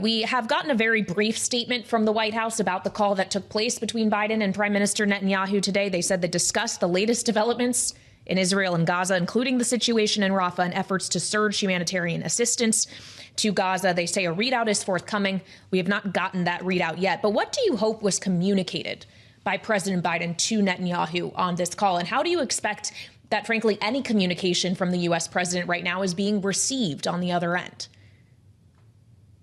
We have gotten a very brief statement from the White House about the call that took place between Biden and Prime Minister Netanyahu today. They said they discussed the latest developments in Israel and Gaza, including the situation in Rafah and efforts to surge humanitarian assistance to Gaza. They say a readout is forthcoming. We have not gotten that readout yet. But what do you hope was communicated by President Biden to Netanyahu on this call? And how do you expect that, frankly, any communication from the U.S. president right now is being received on the other end?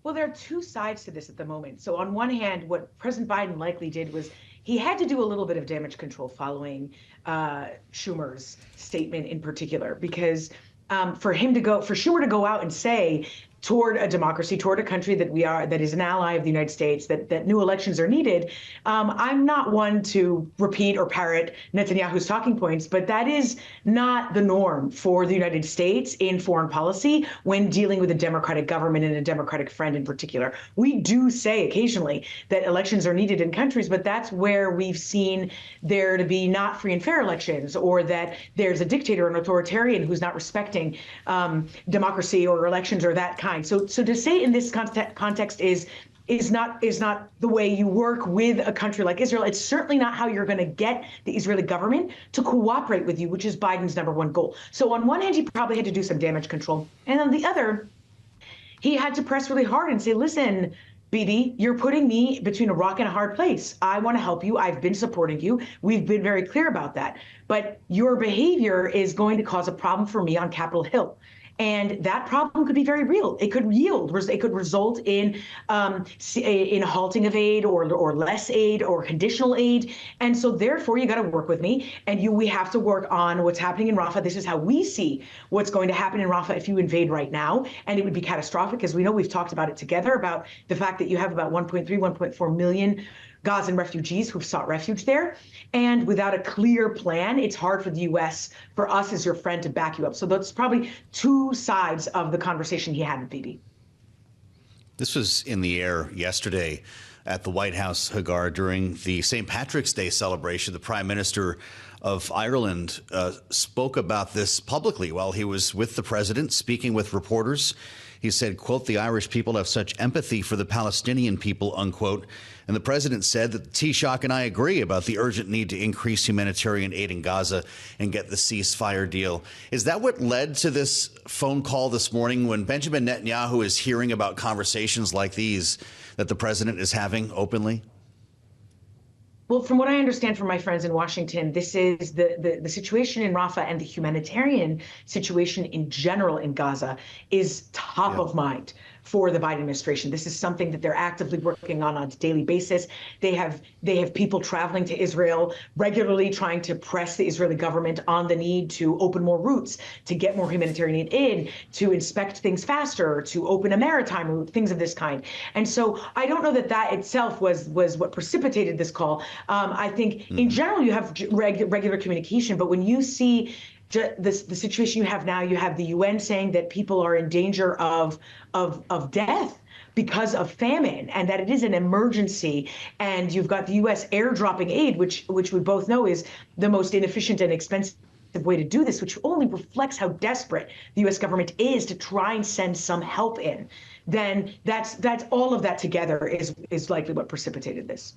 Well, there are two sides to this at the moment. So on one hand, what President Biden likely did was he had to do a little bit of damage control following Schumer's statement in particular, because for Schumer to go out and say toward a democracy, toward a country that is an ally of the United States, that new elections are needed. I'm not one to repeat or parrot Netanyahu's talking points, but that is not the norm for the United States in foreign policy when dealing with a democratic government and a democratic friend in particular. We do say occasionally that elections are needed in countries, but that's where we've seen there to be not free and fair elections, or that there's a dictator, an authoritarian who's not respecting democracy or elections or that kind. So to say in this context is not the way you work with a country like Israel. It's certainly not how you're going to get the Israeli government to cooperate with you, which is Biden's #1 goal. So on one hand, he probably had to do some damage control, and on the other, he had to press really hard and say, listen, Bibi, you're putting me between a rock and a hard place. I want to help you. I've been supporting you. We've been very clear about that. But your behavior is going to cause a problem for me on Capitol Hill. And that problem could be very real. It could result in a halting of aid or less aid or conditional aid. And so therefore, you got to work with me, and we have to work on what's happening in Rafah. This is how we see what's going to happen in Rafah if you invade right now. And it would be catastrophic, as we know. We've talked about it together, about the fact that you have about 1.4 million Gazan refugees who've sought refuge there. And without a clear plan, it's hard for the U.S., for us as your friend, to back you up. So that's probably two sides of the conversation he had with Bibi. This was in the air yesterday at the White House, Hagar, during the St. Patrick's Day celebration. The Prime Minister of Ireland spoke about this publicly while he was with the president, speaking with reporters. He said, quote, "The Irish people have such empathy for the Palestinian people," unquote. And the president said that Taoiseach and I agree about the urgent need to increase humanitarian aid in Gaza and get the ceasefire deal. Is that what led to this phone call this morning, when Benjamin Netanyahu is hearing about conversations like these that the president is having openly? Well, from what I understand from my friends in Washington, this is the situation in Rafah and the humanitarian situation in general in Gaza is top of mind for the Biden administration. This is something that they're actively working on a daily basis. They have people traveling to Israel regularly, trying to press the Israeli government on the need to open more routes, to get more humanitarian aid in, to inspect things faster, to open a maritime route, things of this kind. And so I don't know that that itself was what precipitated this call. I think in general you have regular communication, but when you see the situation you have now, you have the UN saying that people are in danger of death because of famine, and that it is an emergency. And you've got the U.S. airdropping aid, which we both know is the most inefficient and expensive way to do this, which only reflects how desperate the U.S. government is to try and send some help in. Then that's all of that together is likely what precipitated this.